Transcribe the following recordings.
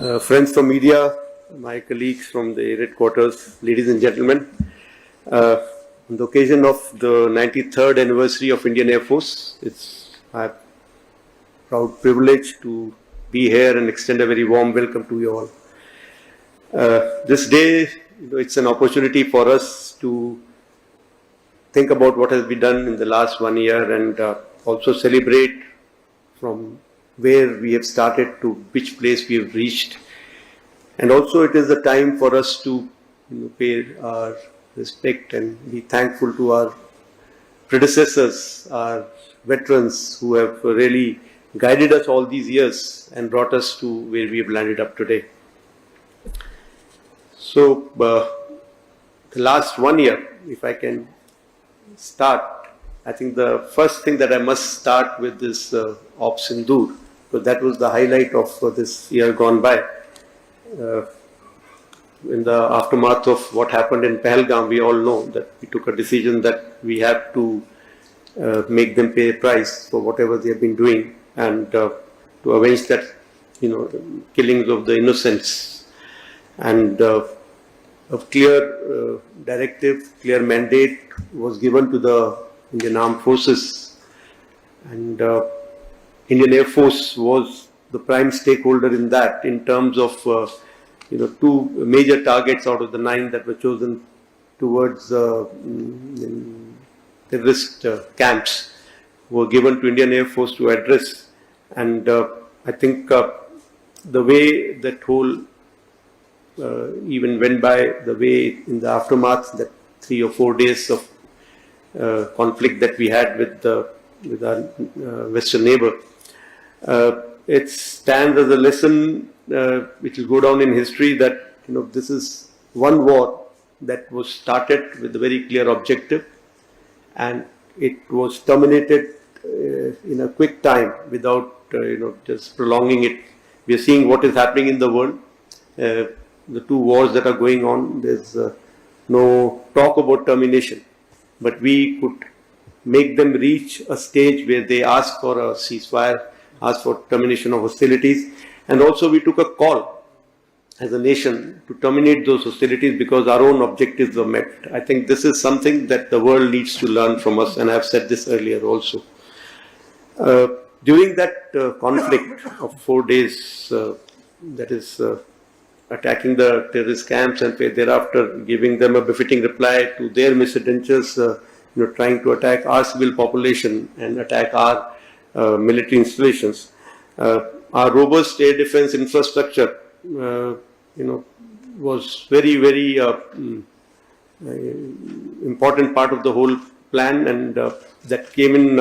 Friends from media, my colleagues from the headquarters, ladies and gentlemen, on the occasion of the 93rd anniversary of Indian Air Force, it's my proud privilege to be here and extend a very warm welcome to you all. This day, it's an opportunity for us to think about what has been done in the last 1 year and also celebrate from where we have started to which place we have reached. And also it is a time for us to pay our respect and be thankful to our predecessors, our veterans who have really guided us all these years and brought us to where we have landed up today. So the last 1 year, if I can start, I think the first thing that I must start with is Operation Sindoor, because that was the highlight of this year gone by. In the aftermath of what happened in Pahalgam, we all know that we took a decision that we have to make them pay a price for whatever they have been doing and to avenge that, killings of the innocents. And a clear directive, clear mandate was given to the Indian Armed Forces, and Indian Air Force was the prime stakeholder in that, in terms of two major targets out of the 9 that were chosen towards terrorist camps were given to Indian Air Force to address. And I think the way that whole even went by, the way in the aftermath, that 3 or 4 days of conflict that we had with our Western neighbor, it stands as a lesson which will go down in history that this is one war that was started with a very clear objective, and it was terminated in a quick time without just prolonging it. We are seeing what is happening in the world. The 2 wars that are going on, there's no talk about termination, but we could make them reach a stage where they ask for a ceasefire, ask for termination of hostilities, and also we took a call as a nation to terminate those hostilities because our own objectives were met. I think this is something that the world needs to learn from us, and I have said this earlier also. During that conflict of 4 days, that is attacking the terrorist camps and thereafter giving them a befitting reply to their misadventures, trying to attack our civil population and attack our military installations. Our robust air defense infrastructure, was very, very important part of the whole plan, and that came in.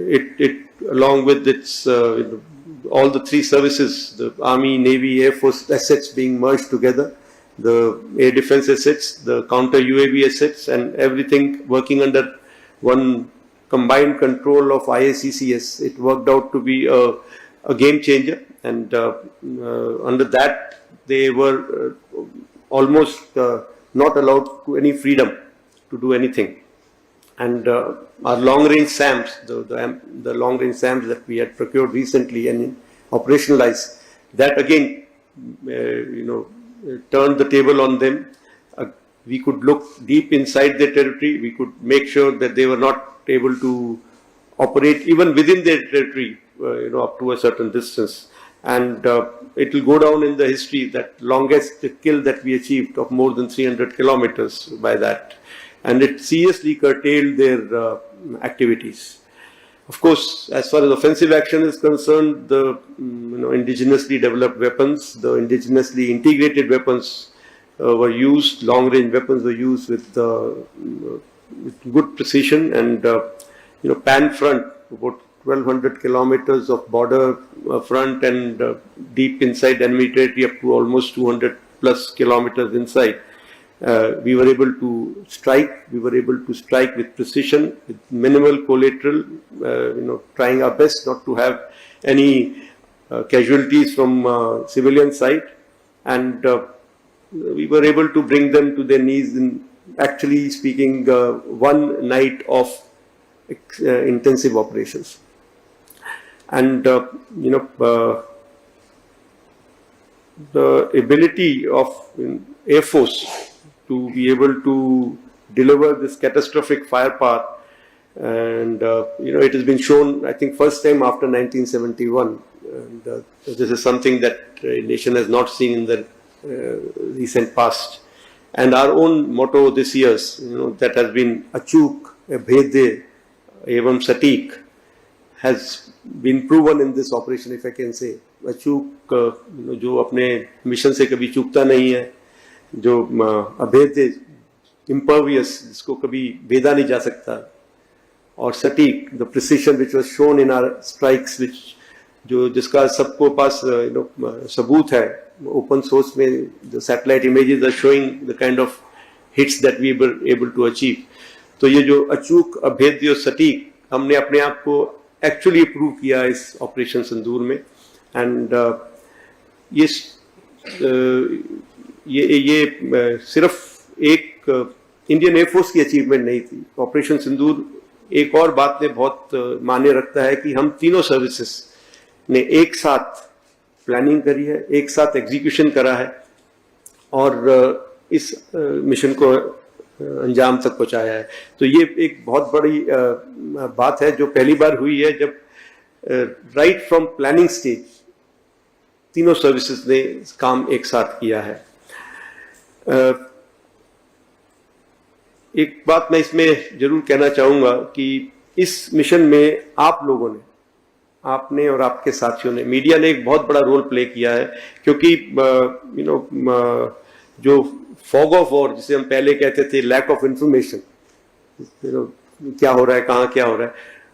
It along with its all the 3 services, the Army, Navy, Air Force assets being merged together, the air defense assets, the counter UAV assets, and everything working under one combined control of IACCS. It worked out to be a game changer, and under that they were almost not allowed to any freedom to do anything. And our long-range SAMs, the long-range SAMs that we had procured recently and operationalized, that again, turned the table on them. We could look deep inside their territory. We could make sure that they were not able to operate even within their territory, up to a certain distance. And it will go down in the history that longest kill that we achieved of more than 300 kilometers by that. And it seriously curtailed their activities. Of course, as far as offensive action is concerned, the indigenously developed weapons, the indigenously integrated weapons were used. Long-range weapons were used with good precision, and pan front, about 1,200 kilometers of border front, and deep inside enemy territory up to almost 200 plus kilometers inside. We were able to strike. We were able to strike with precision, with minimal collateral, trying our best not to have any casualties from civilian side, and we were able to bring them to their knees in, actually speaking, 1 night of intensive operations. And the ability of Air Force to be able to deliver this catastrophic firepower, and it has been shown, I think, first time after 1971, and this is something that the nation has not seen in the recent past. And our own motto this year, that has been Achuk, Bhede, Evam Satik, has been proven in this operation, if I can say. Achuk, जो अपने mission से कभी चूकता नहीं है, जो अभेद्य, impervious, जिसको कभी भेदा नहीं जा सकता, और सटीक, the precision which was shown in our strikes, which जिसका सबको पास सबूत है, open source में the satellite images are showing the kind of hits that we were able to achieve. तो ये जो अचूक, अभेद्य और सटीक, हमने अपने आप को एक्चुअली प्रूव किया इस ऑपरेशन सिंदूर में. एंड ये सिर्फ एक इंडियन एयरफोर्स की अचीवमेंट नहीं थी. ऑपरेशन सिंदूर एक और बात में बहुत मायने रखता है कि हम तीनों सर्विसेज ने एक साथ प्लानिंग करी है, एक साथ एग्जीक्यूशन करा है, और इस मिशन को अंजाम तक पहुंचाया है. तो ये एक बहुत बड़ी बात है जो पहली बार हुई है, जब राइट फ्रॉम प्लानिंग स्टेज तीनों सर्विसेज ने काम एक साथ किया है. एक बात मैं इसमें जरूर कहना चाहूंगा कि इस मिशन में आप लोगों ने, आपने और आपके साथियों ने, मीडिया ने एक बहुत बड़ा रोल प्ले किया है, क्योंकि जो फॉग ऑफ वॉर, जिसे हम पहले कहते थे लैक ऑफ इंफॉर्मेशन, क्या हो रहा है, कहाँ क्या हो रहा है,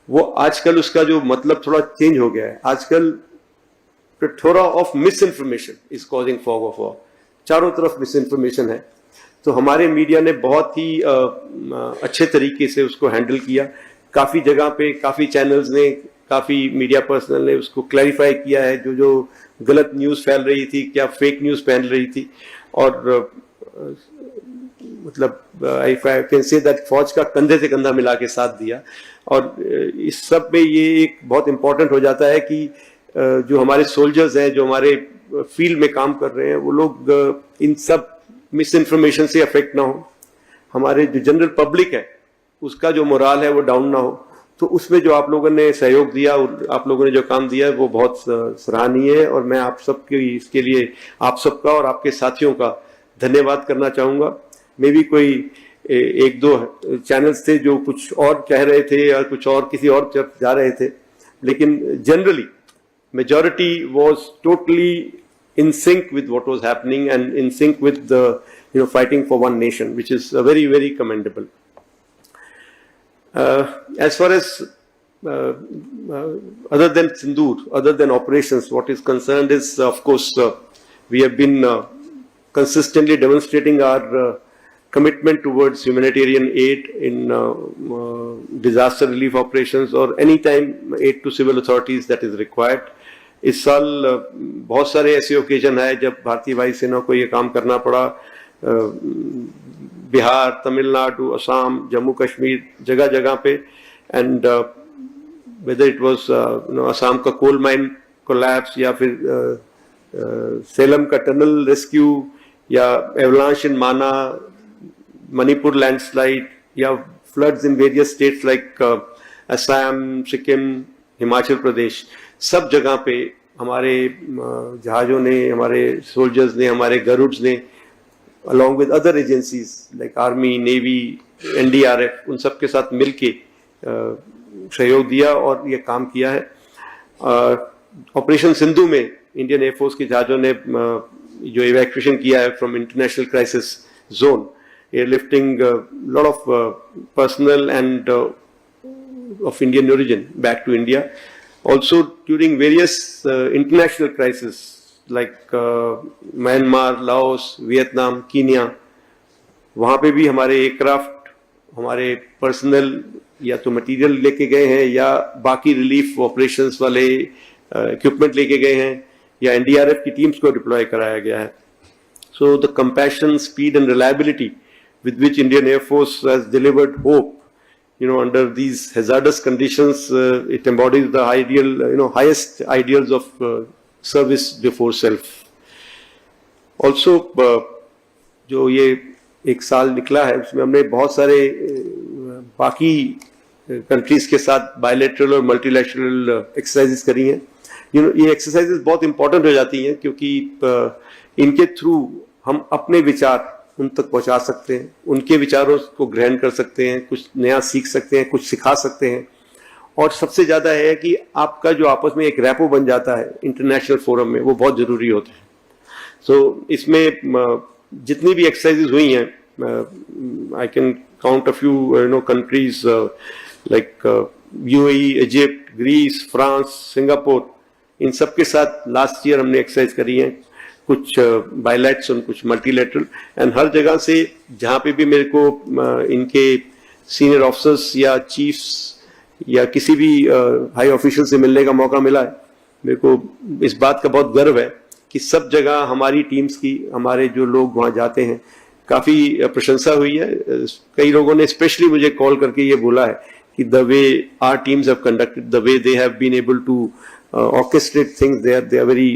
वो आजकल उसका जो मतलब थोड़ा चेंज हो गया है. आजकल plethora of miss information is causing fog of war. चारों तरफ मिस इन्फॉर्मेशन है. तो हमारे मीडिया ने बहुत ही अच्छे तरीके से उसको हैंडल किया. काफी जगह पे काफी चैनल्स ने, काफी मीडिया पर्सनल ने उसको क्लैरिफाई किया है, जो गलत न्यूज फैल रही थी, क्या फेक न्यूज फैल रही थी. और मतलब आई कैन से दैट फौज का कंधे से कंधा मिला के साथ दिया. और इस सब में ये एक बहुत इंपॉर्टेंट हो जाता है कि जो हमारे सोल्जर्स हैं, जो हमारे फील्ड में काम कर रहे हैं, वो लोग इन सब मिस इन्फॉर्मेशन से अफेक्ट ना हो. हमारे जो जनरल पब्लिक है उसका जो मोराल है वो डाउन ना हो. तो उसमें जो आप लोगों ने सहयोग दिया और आप लोगों ने जो काम दिया वो बहुत सराहनीय है. और मैं आप सबके इसके लिए आप सबका और आपके साथियों का धन्यवाद करना चाहूँगा. मे भी कोई एक दो चैनल्स थे जो कुछ और कह रहे थे या कुछ और किसी और तरफ जा रहे थे, लेकिन generally majority was totally in sync with what was happening and in sync with the fighting for one nation, which is very, very commendable. As far as other than Sindur, other than operations, what is concerned is, of course, we have been consistently demonstrating our commitment towards humanitarian aid in disaster relief operations or any time aid to civil authorities that is required. इस साल बहुत सारे ऐसे occasion है जब भारतीय वायुसेना को ये काम करना पड़ा. बिहार, तमिलनाडु, असम, जम्मू कश्मीर, जगह जगह पे. And whether it was Assam का कोल माइन कोलैप्स, या फिर सेलम का टनल रेस्क्यू, या avalanche in Mana, Manipur landslide, या floods in various states like Assam, Sikkim, Himachal Pradesh, सब जगह पे हमारे जहाजों ने, हमारे सोल्जर्स ने, हमारे गरुड्स ने, along with other agencies like army, navy, NDRF, उन सब के साथ मिलके सहयोग दिया और ये काम किया है. ऑपरेशन सिंधु में इंडियन एयरफोर्स के जहाजों ने जो इवैक्यूएशन किया है from international crisis zone, airlifting lot of personnel and of Indian origin back to India. Also during various international crises like Myanmar, Laos, Vietnam, Kenya, वहाँ पे भी हमारे एयरक्राफ्ट, हमारे पर्सनल या तो मटेरियल लेके गए हैं या बाकी रिलीफ ऑपरेशंस वाले इक्विपमेंट लेके गए हैं, या एनडीआरएफ की टीम्स को डिप्लॉय कराया गया है. So the compassion, speed and reliability with which Indian Air Force has delivered hope under these hazardous conditions, it embodies the ideal, highest ideals of service before self. Also जो ये एक साल निकला है उसमें हमने बहुत सारे बाकी कंट्रीज के साथ बायलैटरल और मल्टीलैटरल एक्सरसाइजेस करी हैं. ये एक्सरसाइजेस बहुत इंपॉर्टेंट हो जाती हैं क्योंकि इनके थ्रू हम अपने विचार उन तक पहुंचा सकते हैं, उनके विचारों को ग्रहण कर सकते हैं, कुछ नया सीख सकते हैं, कुछ सिखा सकते हैं. और सबसे ज्यादा है कि आपका जो आपस में एक रैपो बन जाता है इंटरनेशनल फोरम में, वो बहुत जरूरी होता है. सो इसमें जितनी भी एक्सरसाइजेज हुई हैं, I can count a few countries like UAE, Egypt, Greece, France, Singapore, इन सब के साथ लास्ट ईयर हमने एक्सरसाइज करी है, कुछ बायलैट्स और कुछ मल्टीलैटरल. एंड हर जगह से जहाँ पे भी मेरे को इनके सीनियर ऑफिसर्स या चीफ्स या किसी भी हाई ऑफिशियल से मिलने का मौका मिला है, मेरे को इस बात का बहुत गर्व है कि सब जगह हमारी टीम्स की, हमारे जो लोग वहाँ जाते हैं, काफ़ी प्रशंसा हुई है. कई लोगों ने स्पेशली मुझे कॉल करके ये बोला है कि the way our teams have conducted, the way they have been able to orchestrate things, they are very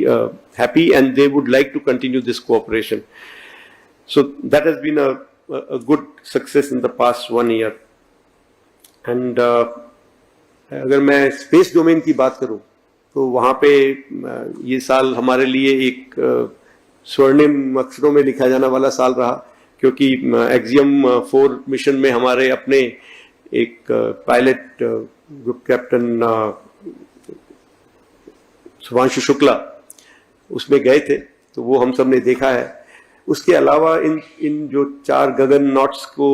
happy and they would like to continue this cooperation. So that has been a good success in the past 1 year. And अगर मैं space domain की बात करूं तो वहाँ पे ये साल हमारे लिए एक स्वर्णिम अक्षरों में लिखा जाने वाला साल रहा, क्योंकि एक्सियम 4 मिशन में हमारे अपने एक pilot group captain Shubhanshu Shukla उसमें गए थे, तो वो हम सब ने देखा है. उसके अलावा इन जो 4 गगन नॉट्स को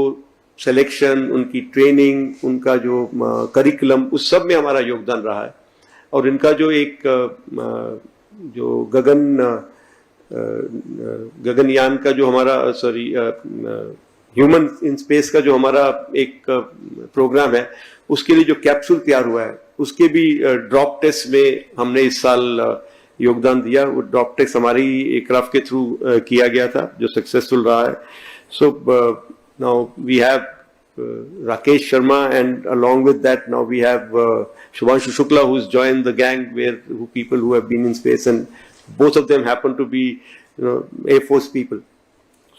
सिलेक्शन, उनकी ट्रेनिंग, उनका जो करिकुलम, उस सब में हमारा योगदान रहा है. और इनका जो एक जो गगनयान का जो हमारा ह्यूमन इन स्पेस का जो हमारा एक प्रोग्राम है, उसके लिए जो कैप्सूल तैयार हुआ है, उसके भी ड्रॉप टेस्ट में हमने इस साल योगदान दिया. वो ड्रॉप टेस्ट हमारी एयरक्राफ्ट के थ्रू किया गया था, जो सक्सेसफुल रहा है. So now we have Rakesh Sharma and along with that now we have Shubhanshu Shukla who's joined the gang who people who have been in space, and both of them happen to be Air Force people.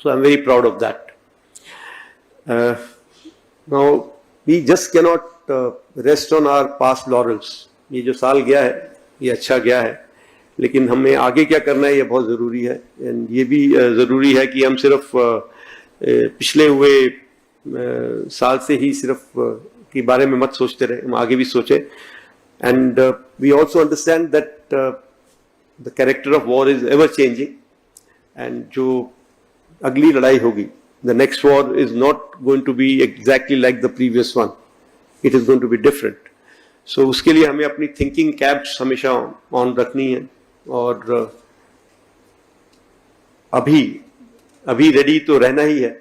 So I'm very proud of that. Now we just cannot rest on our past laurels. ये जो साल गया है ये अच्छा गया है, लेकिन हमें आगे क्या करना है ये बहुत ज़रूरी है. एंड ये भी ज़रूरी है कि हम सिर्फ पिछले हुए साल से ही सिर्फ के बारे में मत सोचते रहे, हम आगे भी सोचें. And we also understand that the character of war is ever changing. And जो अगली लड़ाई होगी, the next war is not going to be exactly like the previous one. It is going to be different. So उसके लिए हमें अपनी thinking caps हमेशा on रखनी है. और अभी ready तो रहना ही है.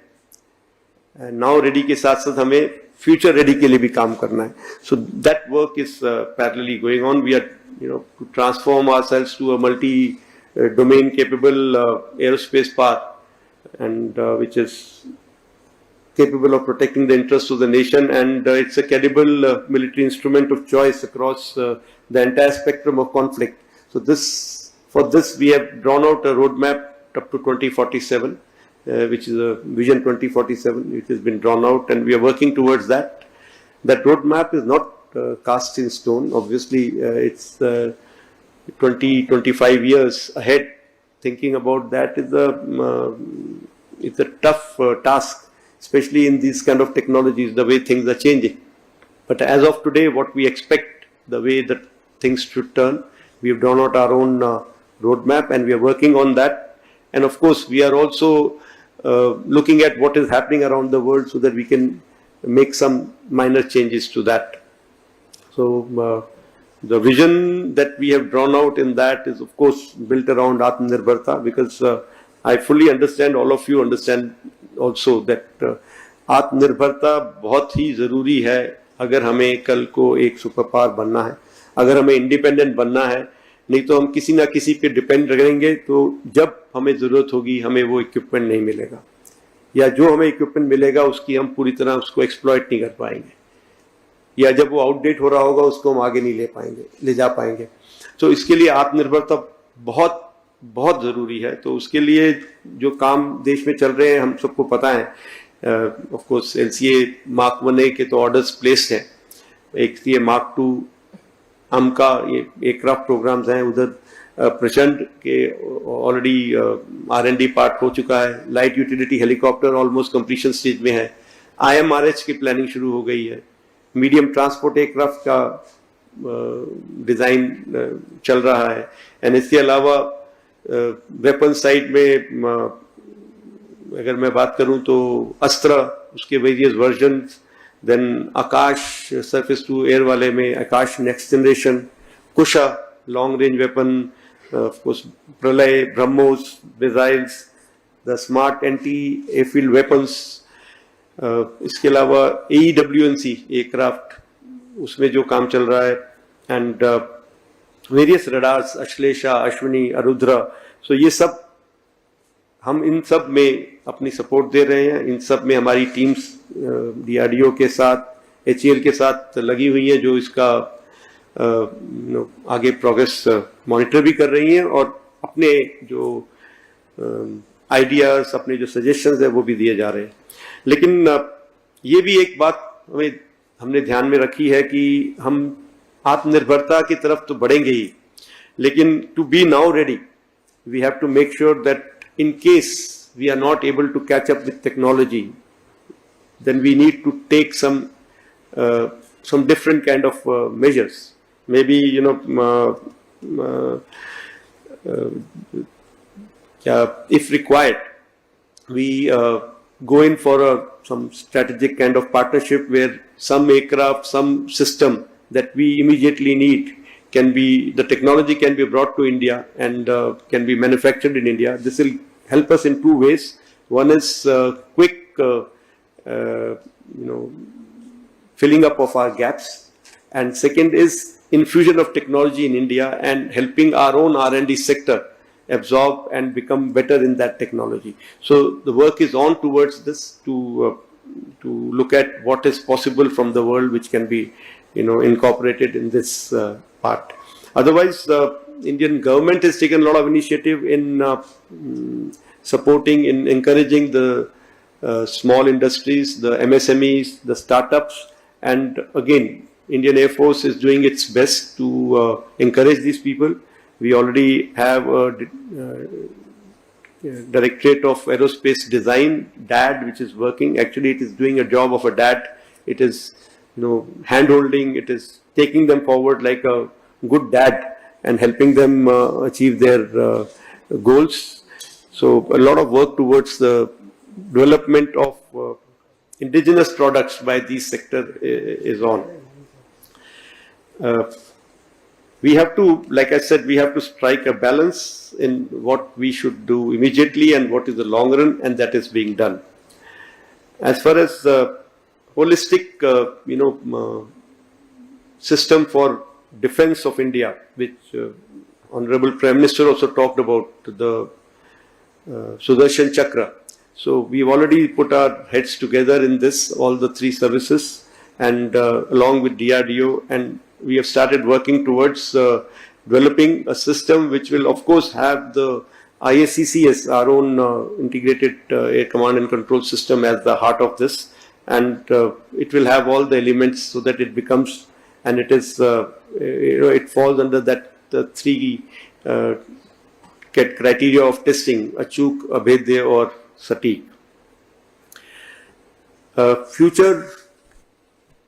Now ready के साथ साथ हमें future ready के लिए भी काम करना है. So that work is parallelly going on. We are to transform ourselves to a multi-domain capable aerospace power, and which is capable of protecting the interests of the nation, and it's a credible military instrument of choice across the entire spectrum of conflict. So for this we have drawn out a roadmap up to 2047, which is a vision 2047, which has been drawn out, and we are working towards that. That roadmap is not cast in stone. Obviously, it's 20-25 years ahead. Thinking about that is it's a tough task, especially in these kind of technologies, the way things are changing. But as of today, what we expect, the way that things should turn, we have drawn out our own roadmap, and we are working on that. And of course, we are also looking at what is happening around the world so that we can make some minor changes to that. So the vision that we have drawn out in that is of course built around Atmanirbharta, because I fully understand, all of you understand also that Atmanirbharta बहुत ही ज़रूरी है अगर हमें कल को एक super power बनना है, अगर हमें इंडिपेंडेंट बनना है. नहीं तो हम किसी ना किसी पे डिपेंड रहेंगे, तो जब हमें ज़रूरत होगी हमें वो इक्विपमेंट नहीं मिलेगा, या जो हमें इक्विपमेंट मिलेगा उसकी हम पूरी तरह उसको एक्सप्लॉइट नहीं कर पाएंगे, या जब वो आउटडेट हो रहा होगा उसको हम आगे नहीं ले जा पाएंगे. तो इसके लिए आत्मनिर्भरता बहुत बहुत ज़रूरी है। तो उसके लिए जो काम देश में चल रहे हैं हम सबको पता है। Of course LCA Mark 1A के तो ऑर्डर्स प्लेस्ड हैं, एक ये Mark 2 AMCA ये एयरक्राफ्ट प्रोग्राम्स हैं, उधर प्रचंड के ऑलरेडी R&D पार्ट हो चुका है, light utility helicopter almost completion stage में है, IMRH की प्लानिंग शुरू हो गई है, मीडियम ट्रांसपोर्ट एयरक्राफ्ट का डिज़ाइन चल रहा है, एंड इसके अलावा वेपन साइड में अगर मैं बात करूं तो अस्त्र, उसके various versions, then Akash surface to air वाले में Akash next generation, Kusha long range weapon, of course Pralay, BrahMos missiles, the smart anti airfield weapons, इसके अलावा AEWNC एयरक्राफ्ट उसमें जो काम चल रहा है, and various radars Ashlesha, Ashwini, Arudra. So ये सब हम इन सब में अपनी सपोर्ट दे रहे हैं। इन सब में हमारी टीम्स DRDO के साथ, HAL के साथ लगी हुई है, जो इसका आगे प्रोग्रेस मॉनिटर भी कर रही हैं और अपने जो आइडियाज, अपने जो सजेशंस है वो भी दिए जा रहे हैं। लेकिन ये भी एक बात हमने ध्यान में रखी है कि हम आत्मनिर्भरता की तरफ तो बढ़ेंगे ही, लेकिन to be now ready we have to make sure that in case we are not able to catch up with technology, then we need to take some different kind of measures. Maybe if required, we go in for some strategic kind of partnership where some aircraft, some system that we immediately need the technology can be brought to India and can be manufactured in India. This will help us in two ways. One is quick, filling up of our gaps, and second is infusion of technology in India and helping our own R&D sector absorb and become better in that technology. So the work is on towards this to look at what is possible from the world, which can be incorporated in this part. Otherwise, the Indian government has taken a lot of initiative in supporting, in encouraging the small industries, the MSMEs, the startups, and again, Indian Air Force is doing its best to encourage these people. We already have a Directorate of Aerospace Design, DAD, which is working. Actually, it is doing a job of a DAD. It is, hand-holding, it is taking them forward like a good dad and helping them achieve their goals. So a lot of work towards the development of indigenous products by these sector is on. We have to, like I said, we have to strike a balance in what we should do immediately and what is the long run, and that is being done. As far as holistic, system for defense of India, which Honorable Prime Minister also talked about, the Sudarshan Chakra. So we've already put our heads together in this, all the three services, and along with DRDO, and we have started working towards developing a system which will of course have the IACCS, our own integrated air command and control system, as the heart of this, and it will have all the elements so that it becomes, and it is it falls under that three criteria of testing: achuk, abhedya, or sateek. Future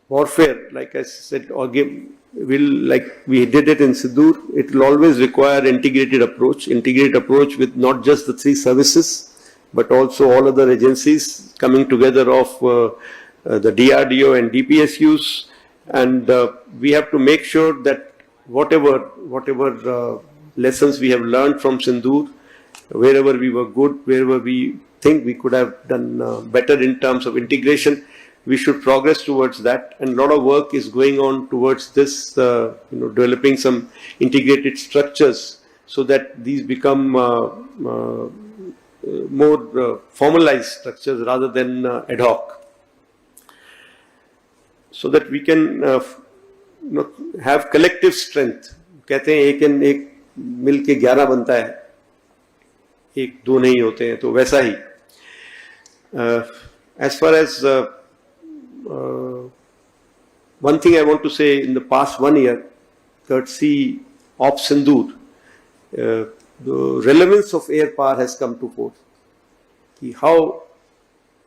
warfare, like I said, like we did it in Sindur, it will always require integrated approach with not just the three services, but also all other agencies coming together of the DRDO and DPSUs, and we have to make sure that whatever lessons we have learned from Sindur, wherever we were good, wherever we think we could have done better in terms of integration, we should progress towards that, and a lot of work is going on towards this, developing some integrated structures so that these become more formalized structures rather than ad hoc, so that we can have collective strength. कहते हैं एक मिल के 11 बनता है, एक दो नहीं होते हैं, तो वैसा ही as far as one thing I want to say, in the past 1 year, courtesy of Sindur, the relevance of air power has come to fore. How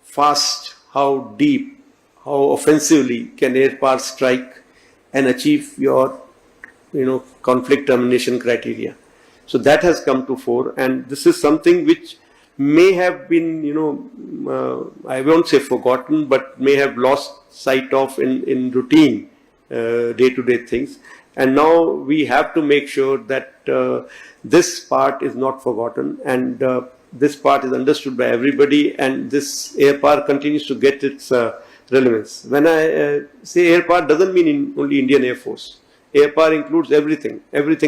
fast, how deep, how offensively can air power strike and achieve your, conflict termination criteria. So that has come to fore, and this is something which may have been, I won't say forgotten, but may have lost sight of in routine day-to-day things. And now we have to make sure that this part is not forgotten, and this part is understood by everybody, and this air power continues to get its relevance. When I say air power, doesn't mean only Indian Air Force. Air power includes everything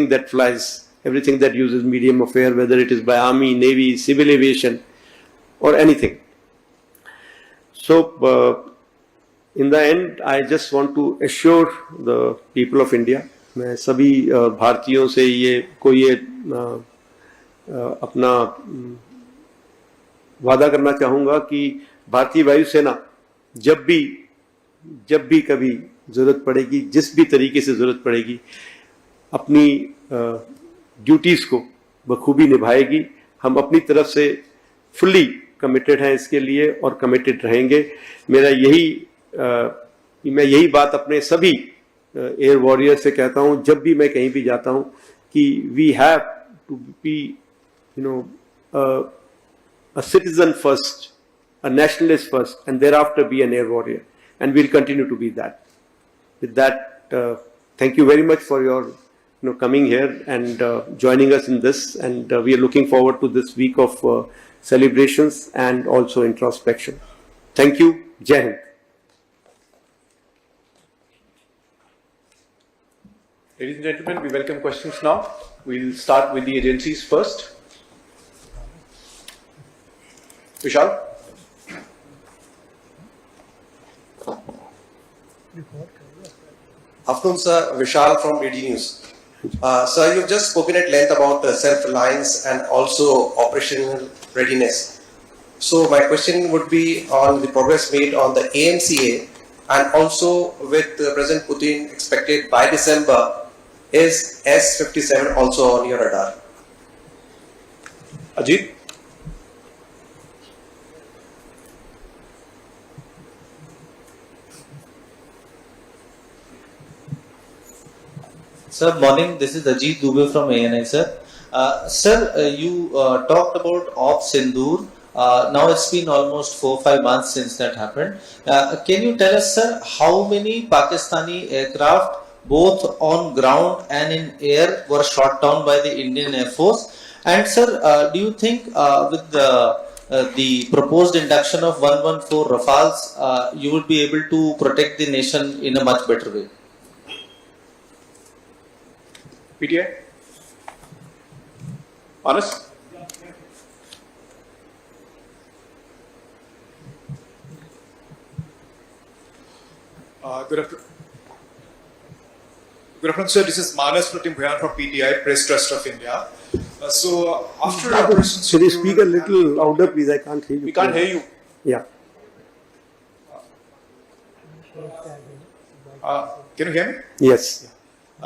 that flies, everything that uses medium of air, whether it is by Army, Navy, civil aviation, or anything. So, in the end, I just want to assure the people of India, मैं सभी भारतीयों से अपना वादा करना चाहूँगा कि भारतीय वायुसेना जब भी कभी ज़रूरत पड़ेगी, जिस भी तरीके से ज़रूरत पड़ेगी, अपनी ड्यूटीज़ को बखूबी निभाएगी. हम अपनी तरफ से फुल्ली कमिटेड हैं इसके लिए और कमिटेड रहेंगे. मैं यही बात अपने सभी एयर वॉरियर से कहता हूं जब भी मैं कहीं भी जाता हूं कि we have to be a citizen first, a nationalist first, and thereafter be an air warrior, and we'll continue to be that. With that, thank you very much for your coming here and joining us in this, and we are looking forward to this week of celebrations and also introspection. Thank you. Jai Hind. Ladies and gentlemen, we welcome questions now. We'll start with the agencies first. Vishal? Afternoon, sir. Vishal from DD News. Sir, you've just spoken at length about self-reliance and also operational readiness. So my question would be on the progress made on the AMCA, and also with President Putin expected by December, is S-57 also on your radar? Ajit? Sir, morning. This is Ajit Dubey from ANI, sir. Sir, you talked about Operation Sindoor. Now it's been almost 4 or 5 months since that happened. Can you tell us, sir, how many Pakistani aircraft, both on ground and in air, were shot down by the Indian Air Force? And sir, do you think with the proposed induction of 114 Rafales, you would be able to protect the nation in a much better way? PTI? Anas? Good afternoon, sir. This is Manas Pratim Bhuyan from PTI, Press Trust of India. So, after Operation Should you speak a little louder, please? I can't hear you. We can't hear you. Yeah. Can you hear me? Yes.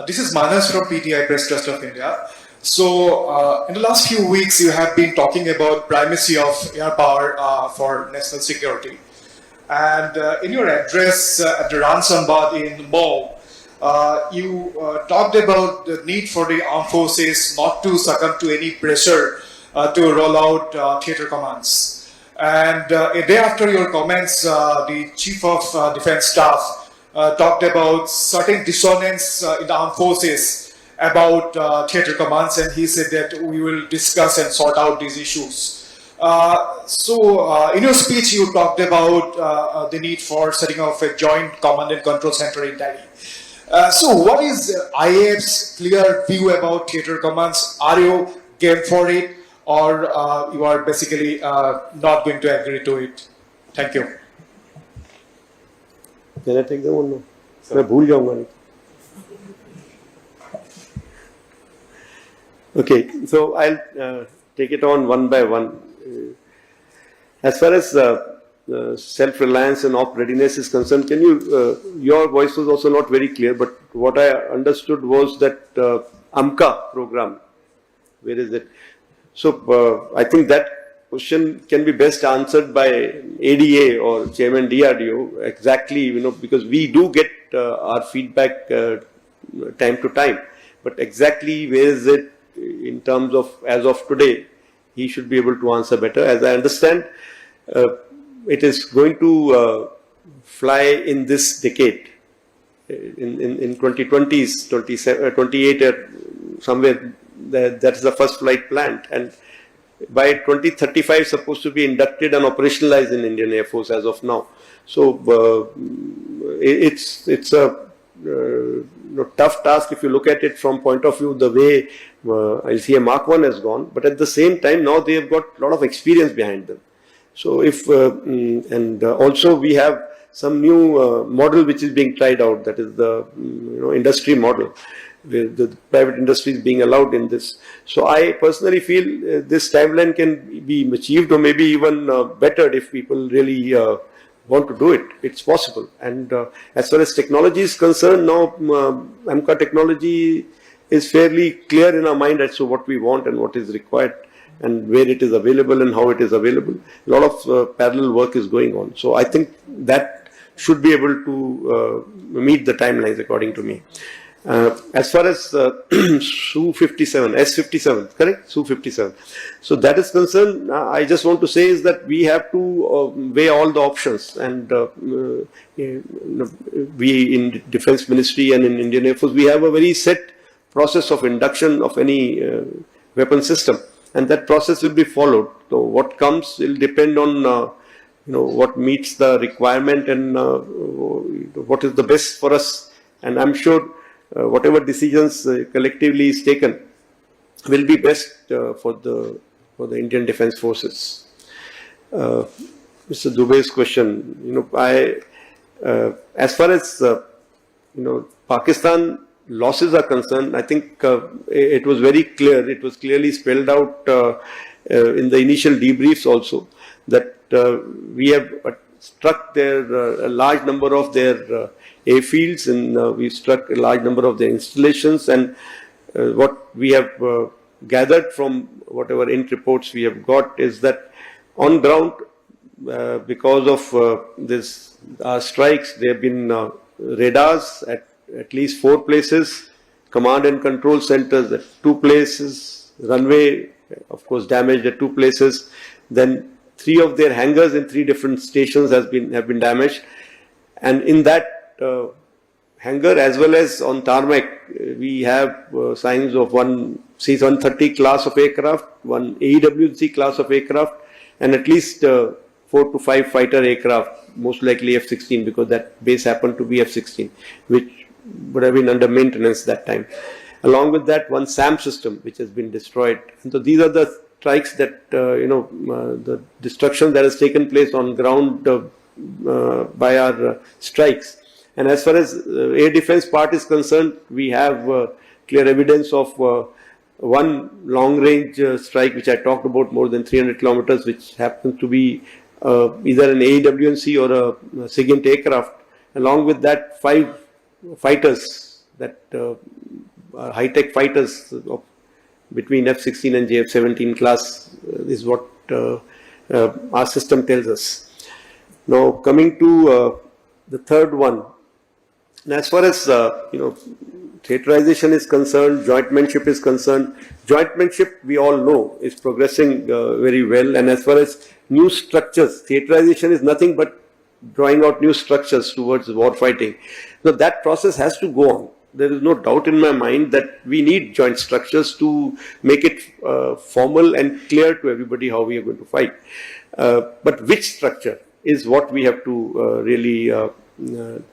This is Manas from PTI, Press Trust of India. So, in the last few weeks, you have been talking about primacy of air power for national security. And in your address at the ransom bath in Mall, you talked about the need for the armed forces not to succumb to any pressure to roll out theatre commands. And a day after your comments, the Chief of Defence Staff talked about certain dissonance in the armed forces about theatre commands, and he said that we will discuss and sort out these issues. So, in your speech, you talked about the need for setting up a joint command and control center in Delhi. So, what is IAF's clear view about theatre commands? Are you game for it, or you are basically not going to agree to it? Thank you. Can I take that one now? मैं भूल जाऊंगा नहीं. Okay, so I'll take it on one by one. As far as self-reliance and op readiness is concerned, can you, your voice was also not very clear, but what I understood was that AMCA program, where is it? So I think that question can be best answered by ADA or Chairman DRDO exactly, because we do get our feedback time to time, but exactly where is it in terms of as of today, he should be able to answer better. As I understand, it is going to fly in this decade, in 2020s, 28 or somewhere, that is the first flight planned, and by 2035 supposed to be inducted and operationalized in Indian Air Force as of now. So it's a tough task if you look at it from point of view the way LCA Mark 1 has gone, but at the same time now they have got a lot of experience behind them. So if also we have some new model which is being tried out, that is the industry model, where the private industry is being allowed in this. So I personally feel this timeline can be achieved or maybe even bettered if people really want to do it. It's possible. And as far as technology is concerned, now AMCA technology is fairly clear in our mind as to what we want and what is required, and where it is available and how it is available. A lot of parallel work is going on. So I think that should be able to meet the timelines according to me. As far as Su-57, S-57, correct? Su-57. So that is concerned, I just want to say is that we have to weigh all the options, and we in Defense Ministry and in Indian Air Force, we have a very set process of induction of any weapon system, and that process will be followed. So what comes will depend on what meets the requirement and what is the best for us. And I'm sure whatever decisions collectively is taken will be best for the Indian Defence Forces. Mr. Dubey's question, as far as Pakistan losses are concerned, I think it was very clear. It was clearly spelled out in the initial debriefs also that we have struck a large number of their airfields, and we struck a large number of their installations. And what we have gathered from whatever int reports we have got is that on ground, because of this strikes, there have been radars at least 4 places, command and control centers at 2 places, runway, of course, damaged at 2 places. Then 3 of their hangars in 3 different stations have been damaged, and in that hangar as well as on tarmac, we have signs of one C-130 class of aircraft, one AWACs class of aircraft, and at least 4 to 5 fighter aircraft, most likely F-16, because that base happened to be F-16, which would have been under maintenance that time. Along with that, one SAM system which has been destroyed. And so these are the strikes that the destruction that has taken place on ground by our strikes. And as far as air defense part is concerned, we have clear evidence of one long range strike which I talked about, more than 300 kilometers, which happens to be either an AWNC or a SIGINT aircraft. Along with that, 5 fighters that are high-tech fighters between F-16 and JF-17 class is what our system tells us. Now coming to the third one, and as far as theaterization is concerned, jointmanship is concerned, jointmanship we all know is progressing very well. And as far as new structures, theaterization is nothing but drawing out new structures towards war fighting. So that process has to go on. There is no doubt in my mind that we need joint structures to make it formal and clear to everybody how we are going to fight. But which structure is what we have to really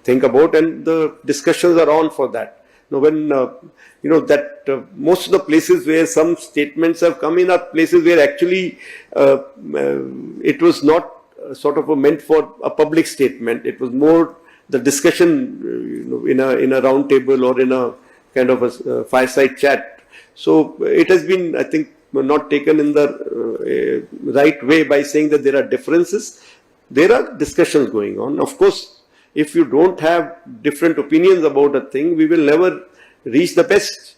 think about, and the discussions are on for that. Now, when most of the places where some statements have come in are places where actually it was not sort of meant for a public statement. It was more the discussion in a round table or in a kind of a fireside chat. So it has been, I think, not taken in the right way by saying that there are differences. There are discussions going on. Of course, if you don't have different opinions about a thing, we will never reach the best.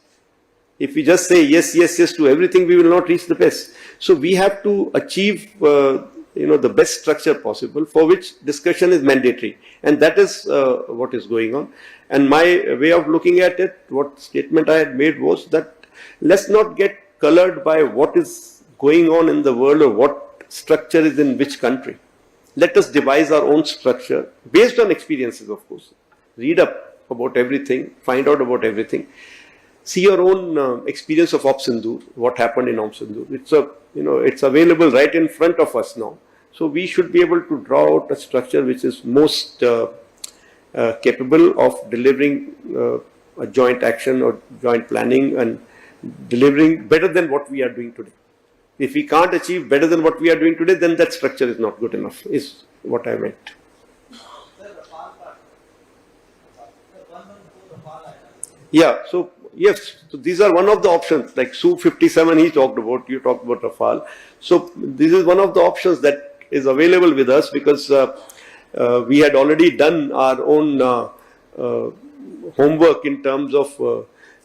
If we just say yes, yes, yes to everything, we will not reach the best. So we have to achieve, the best structure possible, for which discussion is mandatory, and that is what is going on. And my way of looking at it, what statement I had made was that let's not get colored by what is going on in the world or what structure is in which country. Let us devise our own structure based on experiences, of course. Read up about everything, find out about everything. See your own experience of Op Sindoor, what happened in Op Sindoor. It's available right in front of us now. So we should be able to draw out a structure which is most capable of delivering a joint action or joint planning and delivering better than what we are doing today. If we can't achieve better than what we are doing today, then that structure is not good enough, is what I meant. Yeah, so yes, so these are one of the options, like Su-57 he talked about, you talked about Rafale. So this is one of the options that is available with us, because we had already done our own homework in terms of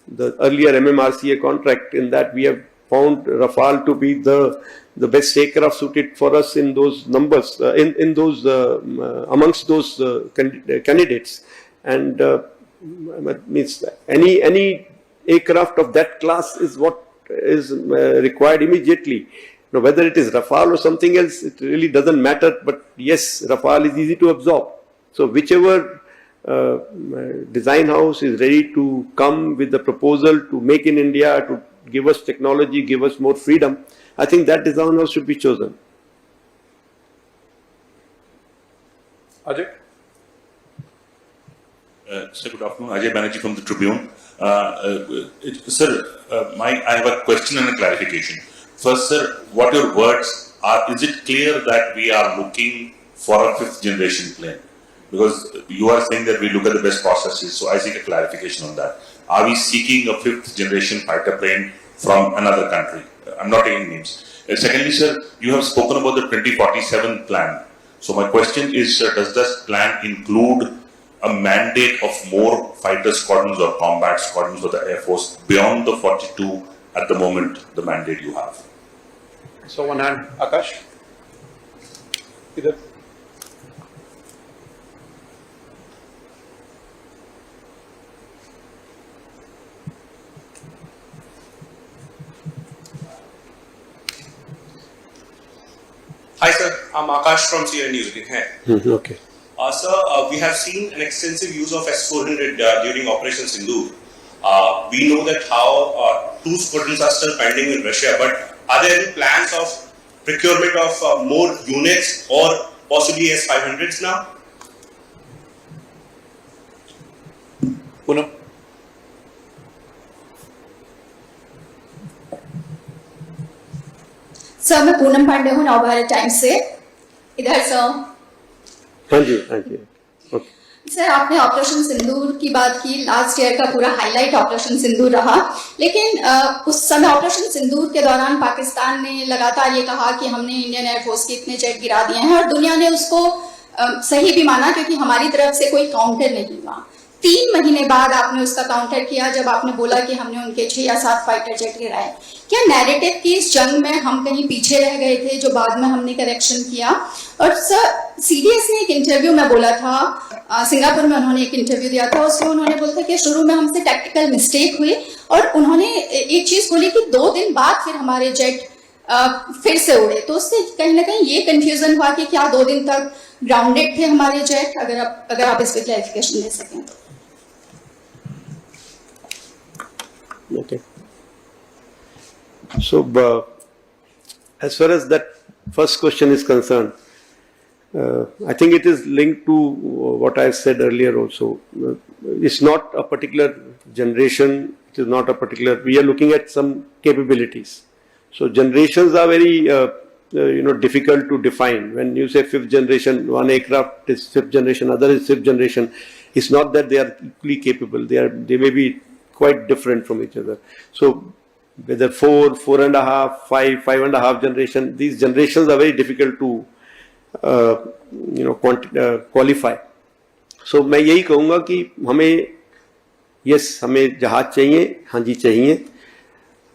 the earlier MMRCA contract, in that we have found Rafale to be the best aircraft suited for us in those numbers, in those amongst those candidates. And means any aircraft of that class is what is required immediately. Now, whether it is Rafale or something else, it really doesn't matter. But yes, Rafale is easy to absorb. So whichever design house is ready to come with the proposal to make in India, to give us technology, give us more freedom, I think that design house should be chosen. Ajay? Sir, good afternoon. Ajay Banerjee from the Tribune. Sir, I have a question and a clarification. First, sir, what your words are? Is it clear that we are looking for a fifth generation plane? Because you are saying that we look at the best processes, so I seek a clarification on that. Are we seeking a fifth generation fighter plane from another country? I'm not taking names. Secondly, sir, you have spoken about the 2047 plan. So my question is, sir, does this plan include a mandate of more fighter squadrons or combat squadrons for the Air Force beyond the 42 at the moment, the mandate you have? So one hand, Akash. Either. Hi sir, I'm Akash from CR News. Okay. Sir, we have seen an extensive use of S-400 during Operation Sindoor. We know that how 2 squadrons are still pending in Russia, but are there any plans of procurement of more units or possibly S-500s now? Poonam? Sir मैं पूनम पांडे हूँ Navbharat times से इधर sir हाँ जी okay sir आपने operation सिंदूर की बात की last year का पूरा हाईलाइट ऑपरेशन सिंदूर रहा लेकिन उस समय ऑपरेशन सिंदूर के दौरान पाकिस्तान ने लगातार ये कहा कि हमने इंडियन एयरफोर्स के इतने जेट गिरा दिए हैं और दुनिया ने उसको सही भी माना क्योंकि हमारी तरफ से कोई काउंटर नहीं हुआ 3 महीने बाद आपने उसका काउंटर किया जब आपने बोला कि हमने उनके 6 या 7 फाइटर जेट गिराए क्या नैरेटिव की इस जंग में हम कहीं पीछे रह गए थे जो बाद में हमने करेक्शन किया और सर सीडीएस ने एक इंटरव्यू में बोला था सिंगापुर में उन्होंने एक इंटरव्यू दिया था उसमें उन्होंने बोला था कि शुरू में हमसे टैक्टिकल मिस्टेक हुई और उन्होंने एक चीज बोली कि 2 दिन बाद फिर हमारे जेट फिर से उड़े तो उससे कहीं ना कहीं ये कंफ्यूजन हुआ कि क्या 2 दिन तक ग्राउंडेड थे हमारे जेट अगर आप इस पे क्लैरिफिकेशन दे सकें तो Okay. So, as far as that first question is concerned, I think it is linked to what I said earlier also. It's not a particular generation, it is not a particular, we are looking at some capabilities. So, generations are very, difficult to define. When you say 5th generation, one aircraft is 5th generation, other is 5th generation, it's not that they are equally capable, they may be quite different from each other. So whether 4, 4.5, 5, 5.5 generation, these generations are very difficult to qualify. So मैं यही कहूँगा कि हमें हमें जहाज चाहिए, हाँ जी चाहिए,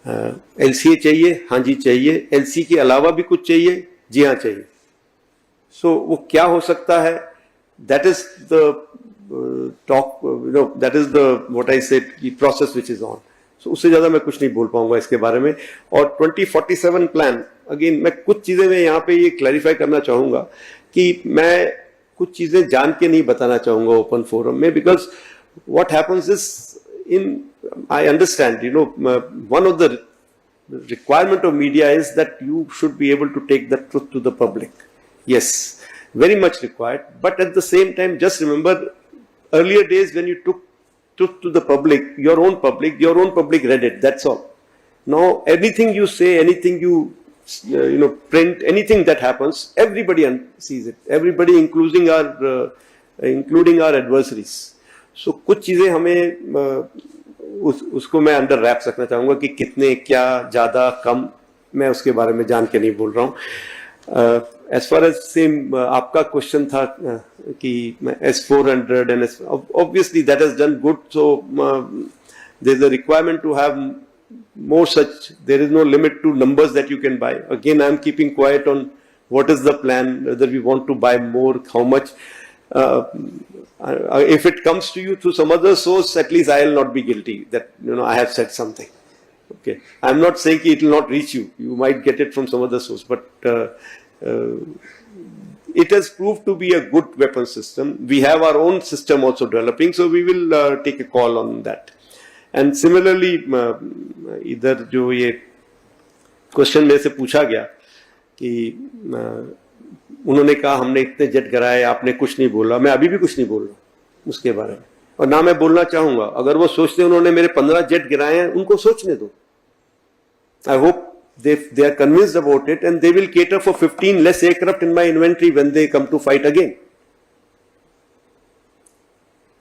LCA चाहिए, हाँ जी चाहिए, LC के अलावा भी कुछ चाहिए, जी हाँ चाहिए. So वो क्या हो सकता है? That is the talk, that is the what I said, the process which is on. So उससे ज़्यादा मैं कुछ नहीं बोल पाऊंगा इसके बारे में. और 2047 प्लान, अगेन मैं कुछ चीज़ें मैं यहाँ पे ये क्लैरिफाई करना चाहूँगा कि मैं कुछ चीज़ें जान के नहीं बताना चाहूँगा ओपन फोरम में, because what happens is, I understand, one of the requirement of media is that you should be able to take the truth to the public. Yes, very much required. But at the same time, just remember earlier days when you took truth to the public, your own public read it. That's all. Now, anything you say, anything you print, anything that happens, everybody sees it. Everybody, including our adversaries. So कुछ चीजें हमें उसको मैं under raps रखना चाहूँगा कि कितने, क्या, ज़्यादा, कम, मैं उसके बारे में जान के नहीं बोल रहा हूँ. As far as same आपका क्वेश्चन था कि S-400 and obviously that has done good, so there is a requirement to have more such. There is no limit to numbers that you can buy. Again, I am keeping quiet on what is the plan, whether we want to buy more, how much. If it comes to you through some other source, at least I will not be guilty that I have said something. Okay, I am not saying it will not reach you. You might get it from some other source, but it has proved to be a good weapon system. We have our own system also developing, so we will take a call on that. And similarly, इधर जो ये question मेरे से पूछा गया कि उन्होंने कहा हमने इतने जेट गिराए, आपने कुछ नहीं बोला. मैं अभी भी कुछ नहीं बोल रहा उसके बारे में, और ना मैं बोलना चाहूंगा. अगर वो सोचते उन्होंने मेरे 15 जेट गिराए हैं, उनको सोचने दो. I hope they are convinced about it, and they will cater for 15 less aircraft in my inventory when they come to fight again.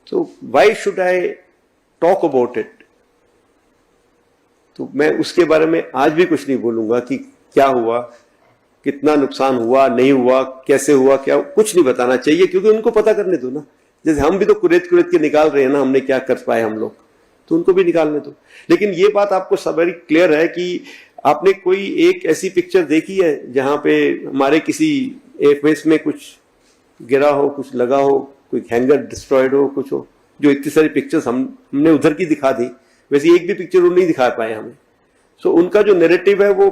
So why should I talk about it? तो मैं उसके बारे में आज भी कुछ नहीं बोलूंगा कि क्या हुआ, कितना नुकसान हुआ, नहीं हुआ, कैसे हुआ, क्या, कुछ नहीं बताना चाहिए, क्योंकि उनको पता करने दो ना. जैसे हम भी तो कुरेद के निकाल रहे हैं ना, हमने क्या कर पाए हम लोग, तो उनको भी निकालने दो. लेकिन ये बात आपको सब वेरी क्लियर है कि आपने कोई एक ऐसी पिक्चर देखी है जहां पे हमारे किसी एयरबेस में कुछ गिरा हो, कुछ लगा हो, कोई हैंगर डिस्ट्रॉयड हो, कुछ हो, जो इतनी सारी पिक्चर्स हमने उधर की दिखा दी, वैसे एक भी पिक्चर वो नहीं दिखा पाए हमें. सो उनका जो नैरेटिव है वो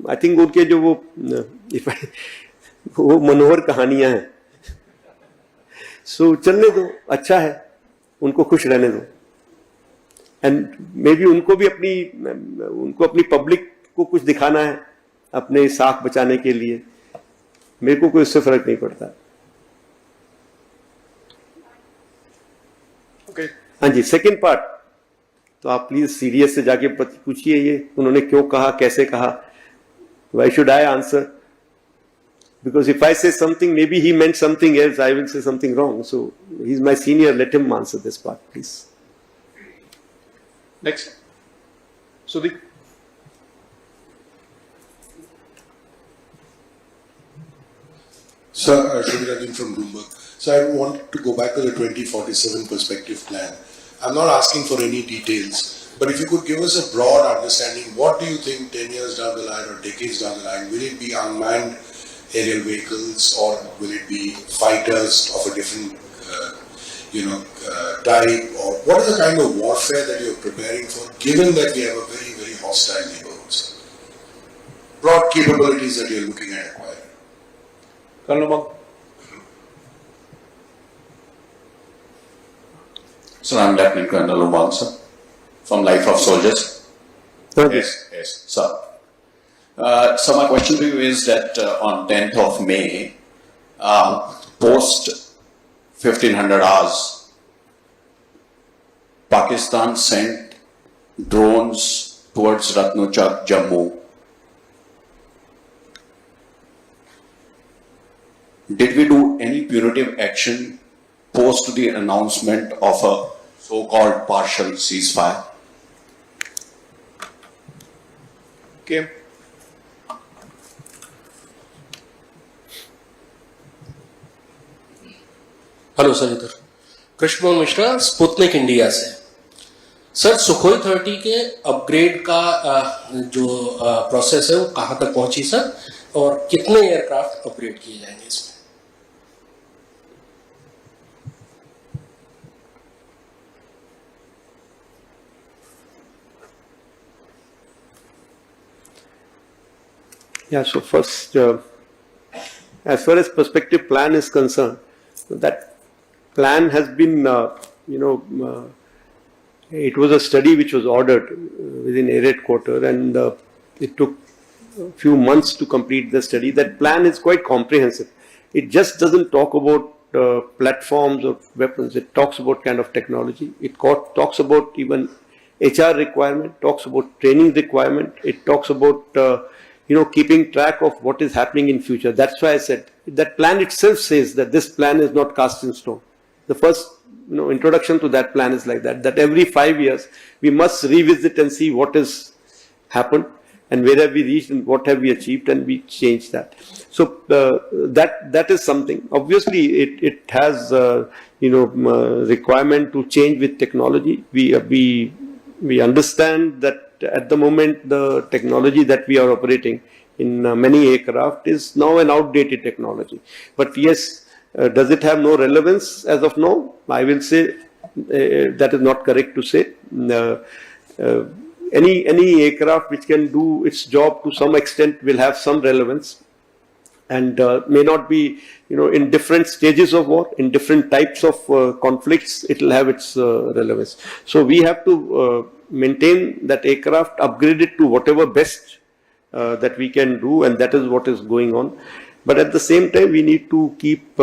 आई थिंक उनके जो वो मनोहर कहानियां हैं. सो चलने दो, अच्छा है, उनको खुश रहने दो. एंड मे बी उनको अपनी पब्लिक को कुछ दिखाना है अपने साख बचाने के लिए. मेरे को कोई उससे फर्क नहीं पड़ता. Okay. हाँ जी, सेकंड पार्ट तो आप प्लीज सीरियस से जाके पूछिए ये उन्होंने क्यों कहा, कैसे कहा. Why should I answer? Because if I say something, maybe he meant something else, I will say something wrong. So he's my senior, let him answer this part, please. Next. Sudeep. Sir, Shubhirajan from Bloomberg. So I want to go back to the 2047 perspective plan. I'm not asking for any details, but if you could give us a broad understanding, what do you think 10 years down the line or decades down the line, will it be unmanned aerial vehicles or will it be fighters of a different type, or what is the kind of warfare that you're preparing for, given that we have a very, very hostile neighborhoods? Broad capabilities that you're looking at acquiring. Colonel. Sir, I'm Lieutenant Colonel Umang, sir, from Life of Soldiers. Okay. Yes, sir. So my question to you is that on 10th of May, post 1500 hours, Pakistan sent drones towards Ratnuchak, Jammu. Did we do any punitive action post the announcement of a so-called partial ceasefire? Okay. Hello sir, इधर Krishna Mishra, Sputnik India से। Sir, Sukhoi 30 के upgrade का जो process है वो कहाँ तक पहुंची सर, और कितने एयरक्राफ्ट अपग्रेड किए जाएंगे इसमें? Yeah, so first, as far as perspective plan is concerned, that plan has been, it was a study which was ordered within Air Headquarters, and it took a few months to complete the study. That plan is quite comprehensive. It just doesn't talk about platforms or weapons. It talks about kind of technology. It talks about even HR requirement, talks about training requirement. It talks about keeping track of what is happening in future. That's why I said that plan itself says that this plan is not cast in stone. The first introduction to that plan is like that every 5 years we must revisit and see what has happened and where have we reached and what have we achieved, and we change that. So that is something. Obviously it has requirement to change with technology. We understand that at the moment the technology that we are operating in many aircraft is now an outdated technology. But yes, does it have no relevance as of now? I will say that is not correct to say. Any aircraft which can do its job to some extent will have some relevance, and may not be, in different stages of war, in different types of conflicts, it will have its relevance. So we have to maintain that aircraft, upgrade it to whatever best that we can do, and that is what is going on. But at the same time, we need to keep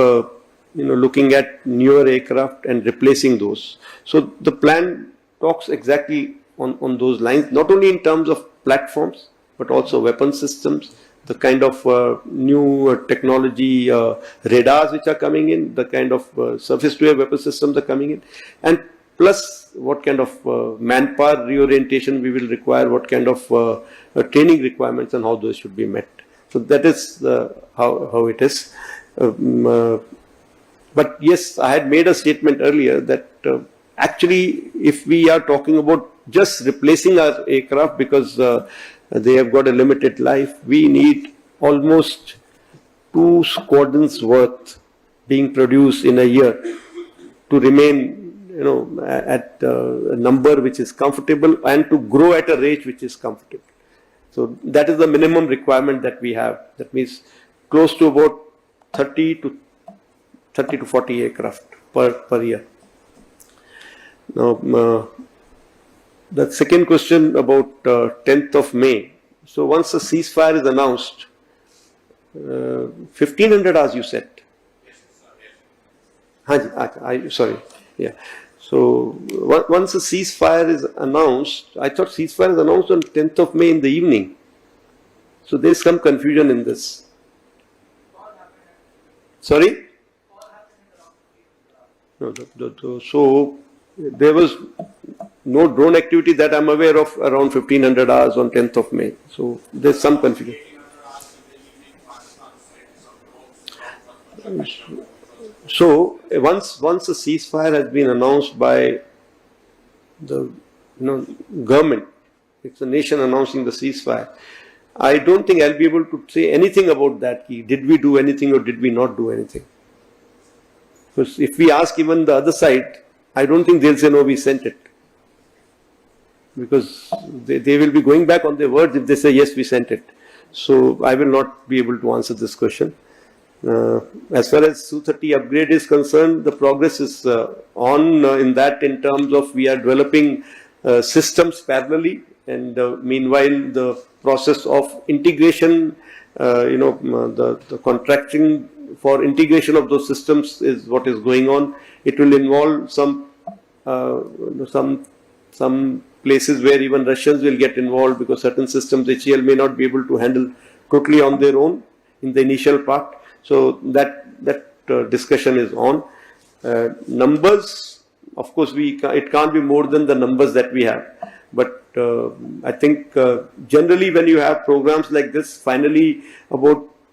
looking at newer aircraft and replacing those. So the plan talks exactly on those lines, not only in terms of platforms, but also weapon systems, the kind of new technology radars which are coming in, the kind of surface-to-air weapon systems are coming in, and plus what kind of manpower reorientation we will require, what kind of training requirements and how those should be met. So that is how it is. But yes, I had made a statement earlier that actually if we are talking about just replacing our aircraft because they have got a limited life, we need almost 2 squadrons worth being produced in a year to remain at a number which is comfortable and to grow at a rate which is comfortable. So that is the minimum requirement that we have. That means close to about 30 to 40 aircraft per year. Now, the second question about 10th of May. So once the ceasefire is announced, 1500 hours you said? Sorry. Yeah. So once the ceasefire is announced, I thought ceasefire is announced on 10th of May in the evening. So there is some confusion in this. Sorry? No, so there was no drone activity that I'm aware of around 1500 hours on 10th of May. So there's some confusion. So once a ceasefire has been announced by the government, it's the nation announcing the ceasefire, I don't think I'll be able to say anything about that. Did we do anything or did we not do anything? Because if we ask even the other side, I don't think they'll say no, we sent it. Because they will be going back on their words if they say yes, we sent it. So I will not be able to answer this question. As far as Su-30 upgrade is concerned, the progress is on in that, in terms of we are developing systems parallelly, and meanwhile the process of integration, the contracting for integration of those systems is what is going on. It will involve some places where even Russians will get involved, because certain systems HAL may not be able to handle totally on their own in the initial part. So that discussion is on. Numbers, of course, it can't be more than the numbers that we have. But I think generally when you have programs like this, finally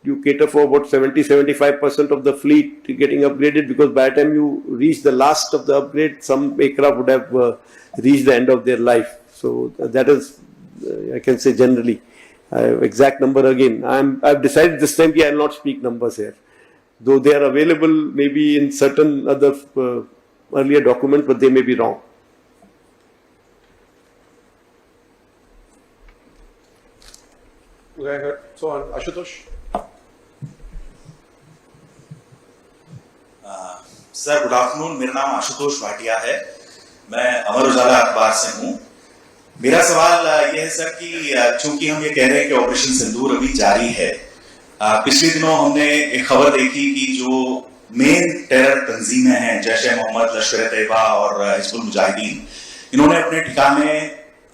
you cater for about 70-75% of the fleet getting upgraded, because by the time you reach the last of the upgrade, some aircraft would have reached the end of their life. So that is, I can say generally. Exact number again, I've decided this time I will not speak numbers here, though they are available maybe in certain other earlier documents, but they may be wrong. So on Ashutosh. Sir good afternoon, मेरा नाम आशुतोष भाटिया है, मैं अमर उजाला अखबार से हूँ। मेरा सवाल यह है सर कि चूंकि हम ये कह रहे हैं कि ऑपरेशन सिंदूर अभी जारी है, पिछले दिनों हमने एक खबर देखी कि जो मेन टेरर तंजीमें हैं, जैश मोहम्मद, लश्कर तैयबा और हिजबुल मुजाहिदीन, इन्होंने अपने ठिकाने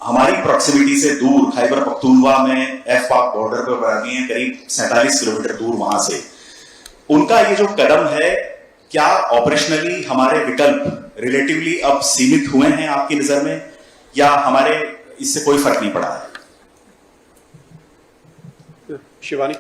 हमारी प्रॉक्सिमिटी से दूर खैबर पख्तूनख्वा में F-Pak बॉर्डर पर बना दिए हैं, करीब 47 किलोमीटर दूर वहां से। उनका ये जो कदम है, क्या ऑपरेशनली हमारे विकल्प रिलेटिवली अब सीमित हुए हैं आपकी नजर में, या हमारे इससे कोई फर्क नहीं पड़ा है? Shivani.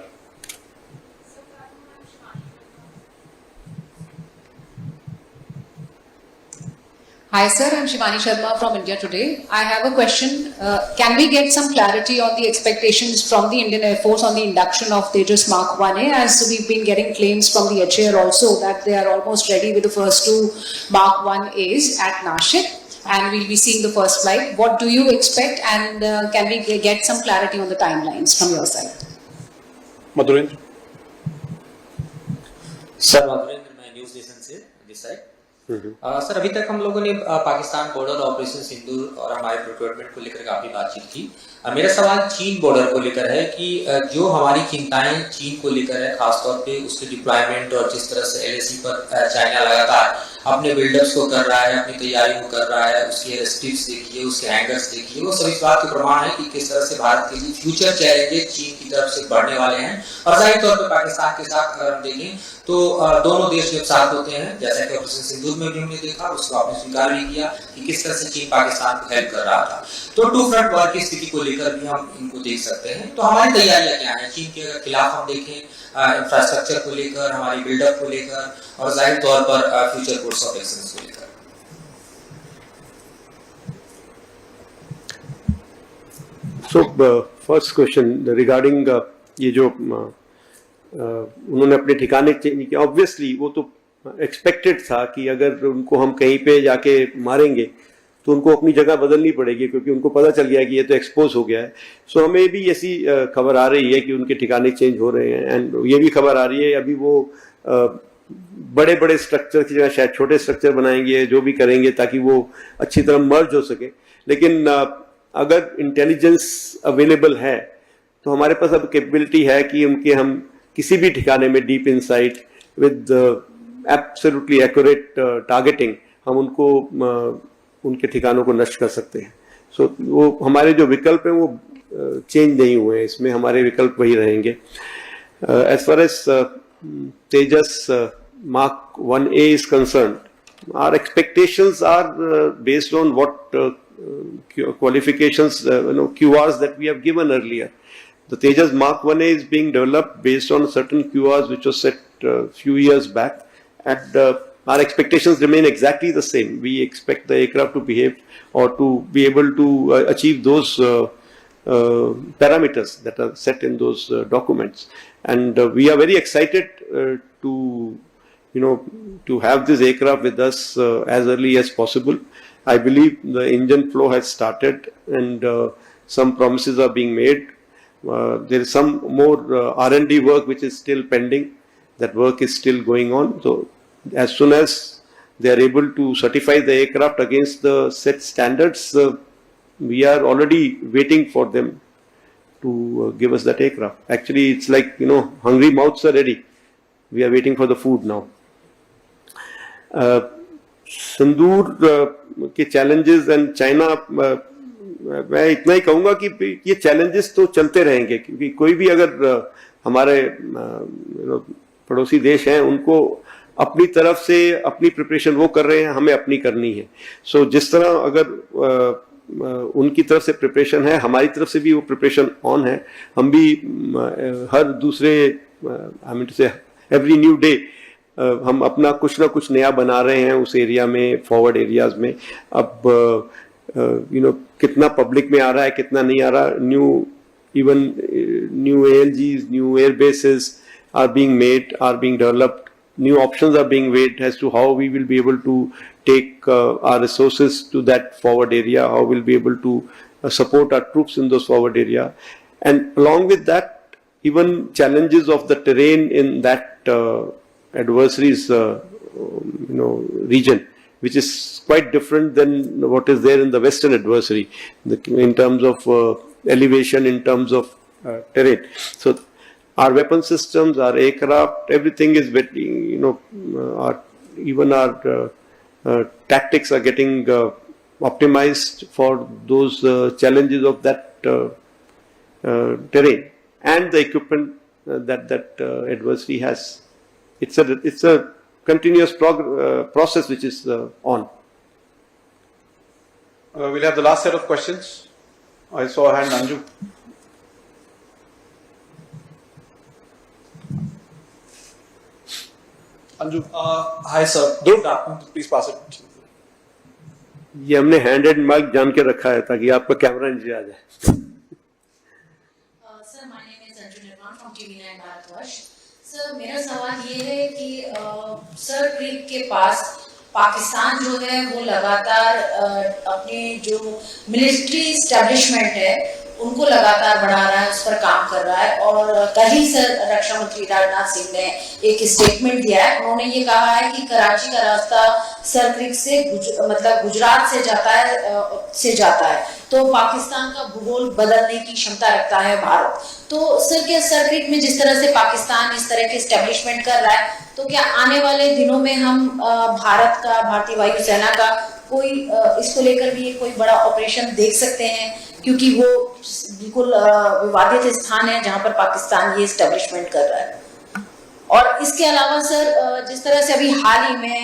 Hi sir, I'm Shivani Sharma from India Today. I have a question. Can we get some clarity on the expectations from the Indian Air Force on the induction of Tejas Mark 1A, as we've been getting claims from the HAR also that they are almost ready with the first 2 Mark 1As at Nashik, and we'll be seeing the first flight. What do you expect, and can we get some clarity on the timelines from your side? Madhurendra. Sir Madhurendra, मैं news nation से this side. Sir अभी तक हम लोगों ने Pakistan border operation सिंदूर और हमारे procurement को लेकर काफी बातचीत की। मेरा सवाल चीन बॉर्डर को लेकर है कि जो हमारी चिंताएं चीन को लेकर है, खासतौर पे उसके डिप्लॉयमेंट और जिस तरह से LAC पर चाइना लगातार अपने बिल्डअप्स को कर रहा है, अपनी तैयारी को कर रहा है, उसके एयरस्ट्रिप्स देखिए, उसके हैंगर्स देखिए, वो सभी इस बात के प्रमाण है कि किस तरह से भारत के लिए फ्यूचर चैलेंजेस चीन की तरफ से बढ़ने वाले हैं। और जाहिर तौर पर पाकिस्तान के साथ अगर हम देखें तो दोनों देश जब साथ होते हैं, जैसा कि ऑपरेशन सिंदूर में भी हमने देखा, उसको आपने स्वीकार भी किया कि किस तरह से चीन पाकिस्तान को हेल्प कर रहा था। तो टू फ्रंट वॉर की स्थिति को लेकर भी हम इनको देख सकते हैं। तो हमारी तैयारियां क्या है चीन के खिलाफ? हम देखें इंफ्रास्ट्रक्चर को लेकर, हमारी बिल्डअप को लेकर, और जाहिर तौर पर फ्यूचर कोर्स ऑफ एक्शन को लेकर। So first question regarding ये जो उन्होंने अपने ठिकाने चेंज किया, ऑब्वियसली वो तो एक्सपेक्टेड था कि अगर उनको हम कहीं पे जाके मारेंगे तो उनको अपनी जगह बदलनी पड़ेगी, क्योंकि उनको पता चल गया कि ये तो एक्सपोज हो गया है। सो हमें भी ऐसी खबर आ रही है कि उनके ठिकाने चेंज हो रहे हैं, एंड ये भी खबर आ रही है अभी वो बड़े बड़े स्ट्रक्चर की जगह शायद छोटे स्ट्रक्चर बनाएंगे, जो भी करेंगे ताकि वो अच्छी तरह मर्ज हो सके। लेकिन अगर इंटेलिजेंस अवेलेबल है तो हमारे पास अब कैपेबिलिटी है कि उनके हम किसी भी ठिकाने में deep inside with absolutely accurate targeting हम उनको उनके ठिकानों को नष्ट कर सकते हैं। सो वो हमारे जो विकल्प हैं वो चेंज नहीं हुए हैं, इसमें हमारे विकल्प वही रहेंगे। As far as Tejas Mark 1A is concerned, our expectations are based on what qualifications, QRs that we have given earlier. The Tejas Mark 1A is being developed based on certain QRs which was set a few years back, and our expectations remain exactly the same. We expect the aircraft to behave or to be able to achieve those parameters that are set in those documents, and we are very excited to have this aircraft with us as early as possible. I believe the engine flow has started, and some promises are being made. There is some more R&D work which is still pending. That work is still going on. So as soon as they are able to certify the aircraft against the set standards, we are already waiting for them to give us that aircraft. Actually, it's like, hungry mouths are ready. We are waiting for the food now. सिंदूर के challenges and China, मैं इतना ही कहूँगा कि ये challenges तो चलते रहेंगे, क्योंकि कोई भी अगर हमारे पड़ोसी देश हैं उनको अपनी तरफ से अपनी प्रिपरेशन वो कर रहे हैं, हमें अपनी करनी है। सो जिस तरह अगर उनकी तरफ से प्रिपरेशन है, हमारी तरफ से भी वो प्रिपरेशन ऑन है. हम भी हर दूसरे आई मीन टू से एवरी न्यू डे हम अपना कुछ ना कुछ नया बना रहे हैं उस एरिया में, फॉरवर्ड एरियाज में. अब कितना पब्लिक में आ रहा है, कितना नहीं आ रहा, new ALGs, new airbases are being made, are being developed. New options are being made as to how we will be able to take our resources to that forward area, how we'll be able to support our troops in those forward area. And along with that, even challenges of the terrain in that adversary's region, which is quite different than what is there in the Western adversary, in terms of elevation, in terms of terrain. So our weapon systems, our aircraft, everything is very, even our tactics are getting optimized for those challenges of that terrain and the equipment that adversary has. It's a continuous process which is on. We'll have the last set of questions. I saw a hand, Anju. Anju. Hi sir. Good afternoon. Please pass it. ये हमने hand and mic जान के रखा है ताकि आपका camera नीचे आ जाए. Sir, my name is Anju Nirman from TV9 Bharatvarsh. Sir, मेरा सवाल ये है कि सर प्रीत के पास पाकिस्तान जो है वो लगातार अपने जो मिलिट्री एस्टेब्लिशमेंट है उनको लगातार बढ़ा रहा है, उस पर काम कर रहा है. और कल ही सर रक्षा मंत्री राजनाथ सिंह ने एक स्टेटमेंट दिया है. उन्होंने ये कहा है कि कराची का रास्ता सर क्रिक से गुजरात से जाता है तो पाकिस्तान का भूगोल बदलने की क्षमता रखता है भारत. तो सर क्या सर क्रिक में जिस तरह से पाकिस्तान इस तरह के एस्टेब्लिशमेंट कर रहा है तो क्या आने वाले दिनों में हम भारतीय वायुसेना का कोई इसको लेकर भी कोई बड़ा ऑपरेशन देख सकते हैं, क्योंकि वो बिल्कुल विवादित स्थान है जहां पर पाकिस्तान ये एस्टेब्लिशमेंट कर रहा है. और इसके अलावा सर जिस तरह से अभी हाल ही में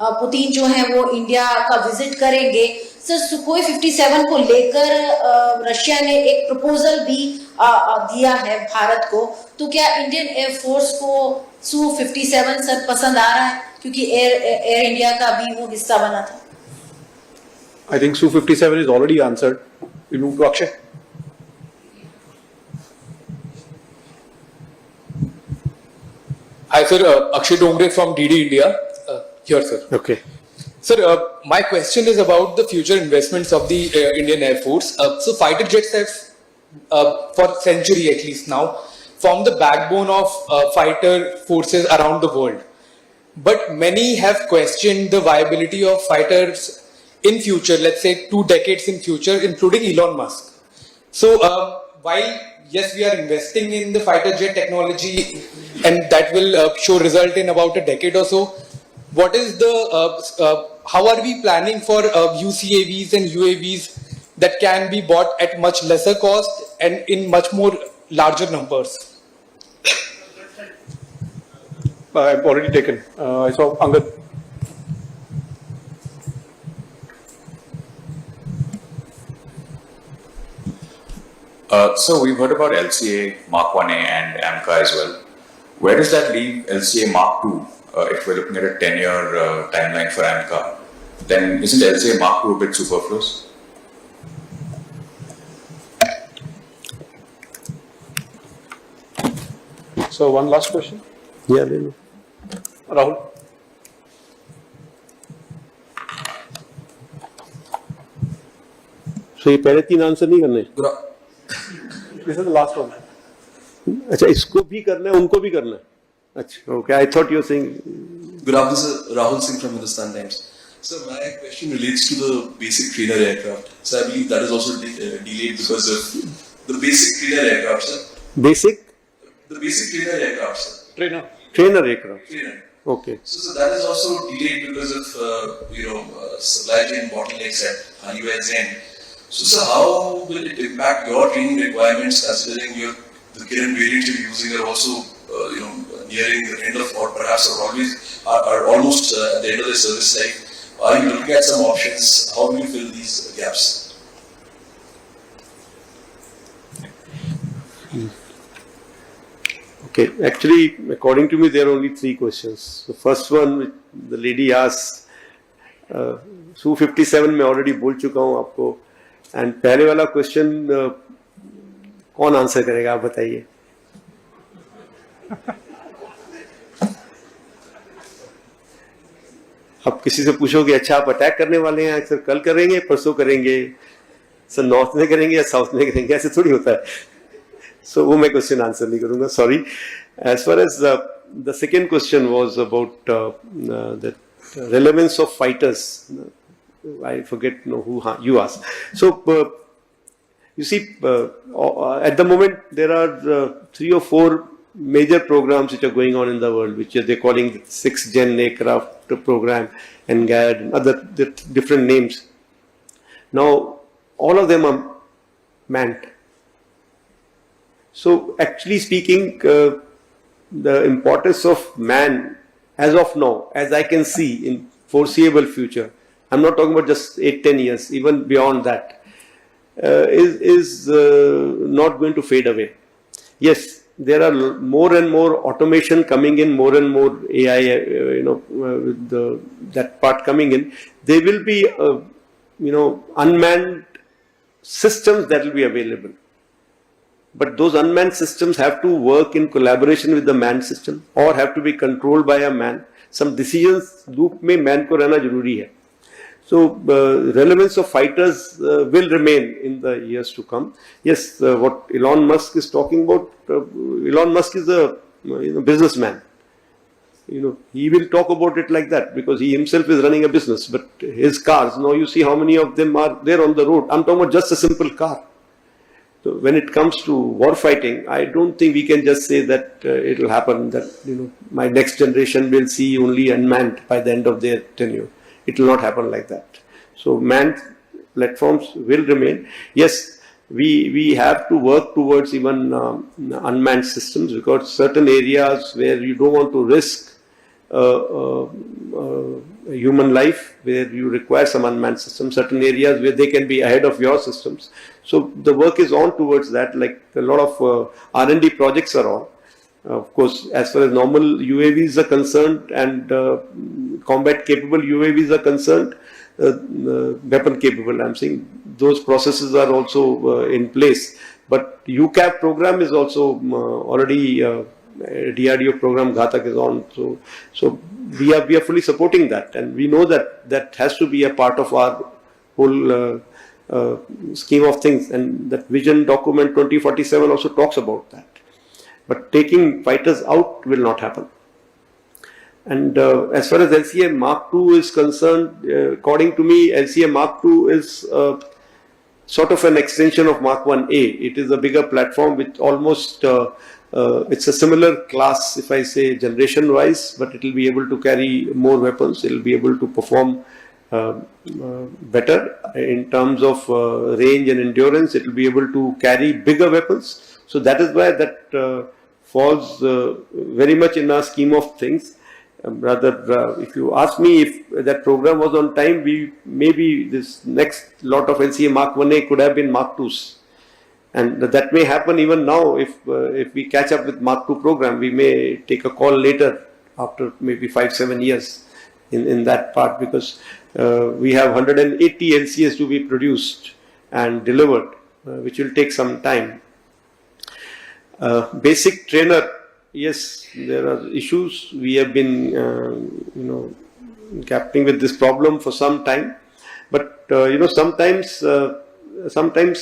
पुतिन जो है वो इंडिया का विजिट करेंगे, सर सुखोई 57 को लेकर रशिया ने एक प्रपोजल भी दिया है भारत को. तो क्या इंडियन एयरफोर्स को Su-57 सर पसंद आ रहा है, क्योंकि एयर इंडिया का भी वो हिस्सा बना था? I think Su-57 is already answered. We move to Akshay. Hi sir, Akshay Dongre from DD India. Here sir. Okay. Sir, my question is about the future investments of the Indian Air Force. So fighter jets have, for a century at least now, formed the backbone of fighter forces around the world. But many have questioned the viability of fighters in future, let's say 2 decades in future, including Elon Musk. So while yes, we are investing in the fighter jet technology and that will show result in about a decade or so, what is the, how are we planning for UCAVs and UAVs that can be bought at much lesser cost and in much more larger numbers? I've already taken. I saw Angad. So we've heard about LCA Mark 1A and AMCA as well. Where does that leave LCA Mark 2? If we're looking at a 10-year timeline for AMCA, then isn't LCA Mark 2 a bit superfluous? So one last question. Yeah, Rahul. So ये पहले 3 answer नहीं करने? This is the last one. अच्छा, इसको भी करना है, उनको भी करना है. अच्छा, okay. I thought you were saying. Good afternoon, sir. Rahul Singh from Hindustan Times. So my question relates to the basic trainer aircraft. So I believe that is also delayed because of the basic trainer aircraft, sir. Basic? The basic trainer aircraft, sir. Trainer aircraft. Trainer. Okay. So that is also delayed because of supply chain bottlenecks at Honeywell's end. So sir, how will it impact your training requirements, considering the current variants you're using are also nearing the end of, or perhaps are almost at the end of their service life? Are you looking at some options? How will you fill these gaps? Okay, actually, according to me, there are only 3 questions. The first one, the lady asked, Su-57 में already बोल चुका हूँ आपको, and पहले वाला question कौन answer करेगा आप बताइए. आप किसी से पूछोगे अच्छा आप अटैक करने वाले हैं सर कल करेंगे परसों करेंगे सर नॉर्थ में करेंगे या साउथ में करेंगे ऐसे थोड़ी होता है. So वो मैं क्वेश्चन आंसर नहीं करूंगा, sorry. As far as the second question was about the relevance of fighters, I forget who you asked. So you see, at the moment there are 3 or 4 major programs which are going on in the world, which they're calling the 6th Gen aircraft program, NGAD, and other different names. Now all of them are manned. So actually speaking, the importance of man as of now, as I can see in foreseeable future, I'm not talking about just 8-10 years, even beyond that, is not going to fade away. Yes, there are more and more automation coming in, more and more AI, with that part coming in. There will be, unmanned systems that will be available. But those unmanned systems have to work in collaboration with the manned system or have to be controlled by a man. Some decisions loop mein man ko rehna zaruri hai. So relevance of fighters will remain in the years to come. Yes, what Elon Musk is talking about, Elon Musk is a businessman. He will talk about it like that because he himself is running a business. But his cars, now you see how many of them are there on the road. I'm talking about just a simple car. So when it comes to war fighting, I don't think we can just say that it will happen that my next generation will see only unmanned by the end of their tenure. It will not happen like that. So manned platforms will remain. Yes, we have to work towards even unmanned systems because certain areas where you don't want to risk human life, where you require some unmanned systems, certain areas where they can be ahead of your systems. So the work is on towards that, like a lot of R&D projects are on. Of course, as far as normal UAVs are concerned and combat capable UAVs are concerned, weapon capable, I'm saying, those processes are also in place. But UCAV program is also already DRDO program Ghatak is on. So we are fully supporting that, and we know that has to be a part of our whole scheme of things, and that vision document 2047 also talks about that. But taking fighters out will not happen. And as far as LCA Mark II is concerned, according to me, LCA Mark II is sort of an extension of Mark 1A. It is a bigger platform with almost, it's a similar class, if I say generation wise, but it will be able to carry more weapons. It will be able to perform better in terms of range and endurance. It will be able to carry bigger weapons. So that is why that falls very much in our scheme of things. Rather, if you ask me if that program was on time, maybe this next lot of LCA Mark 1A could have been Mark 2s. And that may happen even now if we catch up with Mark II program. We may take a call later after maybe 5-7 years in that part, because we have 180 LCAs to be produced and delivered, which will take some time. Basic trainer, yes, there are issues. We have been, grappling with this problem for some time. But sometimes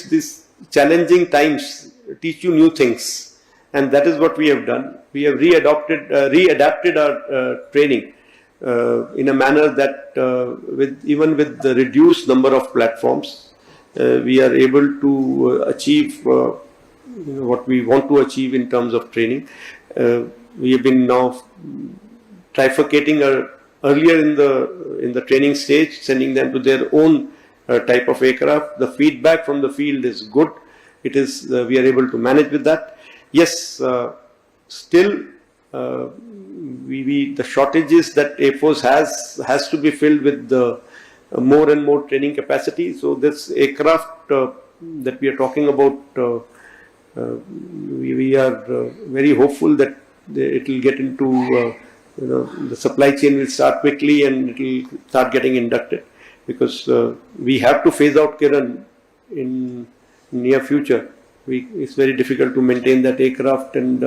these challenging times teach you new things, and that is what we have done. We have readapted our training in a manner that, even with the reduced number of platforms, we are able to achieve what we want to achieve in terms of training. We have been now trifurcating earlier in the training stage, sending them to their own type of aircraft. The feedback from the field is good. It is we are able to manage with that. Yes, still the shortages that Air Force has to be filled with the more and more training capacity. So this aircraft that we are talking about we are very hopeful that it will get into, the supply chain will start quickly and it will start getting inducted, because we have to phase out Kiran in near future. It's very difficult to maintain that aircraft and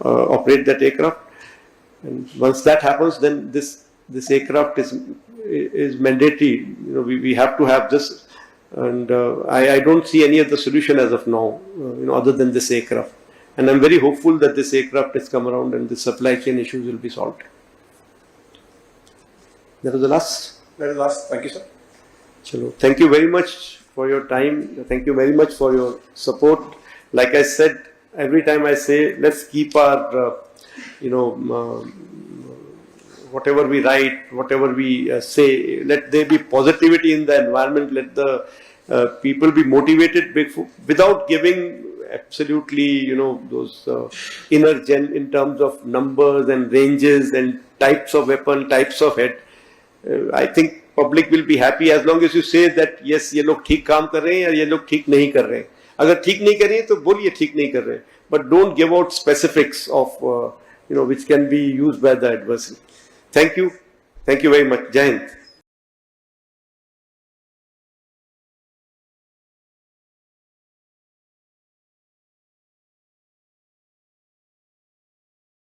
operate that aircraft. And once that happens, then this aircraft is mandatory. We have to have this, and I don't see any other solution as of now, other than this aircraft. And I'm very hopeful that this aircraft has come around and the supply chain issues will be solved. That was the last. That is last. Thank you, sir. Chalo. Thank you very much for your time. Thank you very much for your support. Like I said, every time I say, let's keep our, whatever we write, whatever we say, let there be positivity in the environment. Let the people be motivated without giving absolutely, those inner gen in terms of numbers and ranges and types of weapon, types of head. I think public will be happy as long as you say that yes, ये लोग ठीक काम कर रहे हैं या ये लोग ठीक नहीं कर रहे हैं. अगर ठीक नहीं कर रहे हैं तो बोलिए ठीक नहीं कर रहे हैं. But don't give out specifics of which can be used by the adversary. Thank you very much. Jai Hind.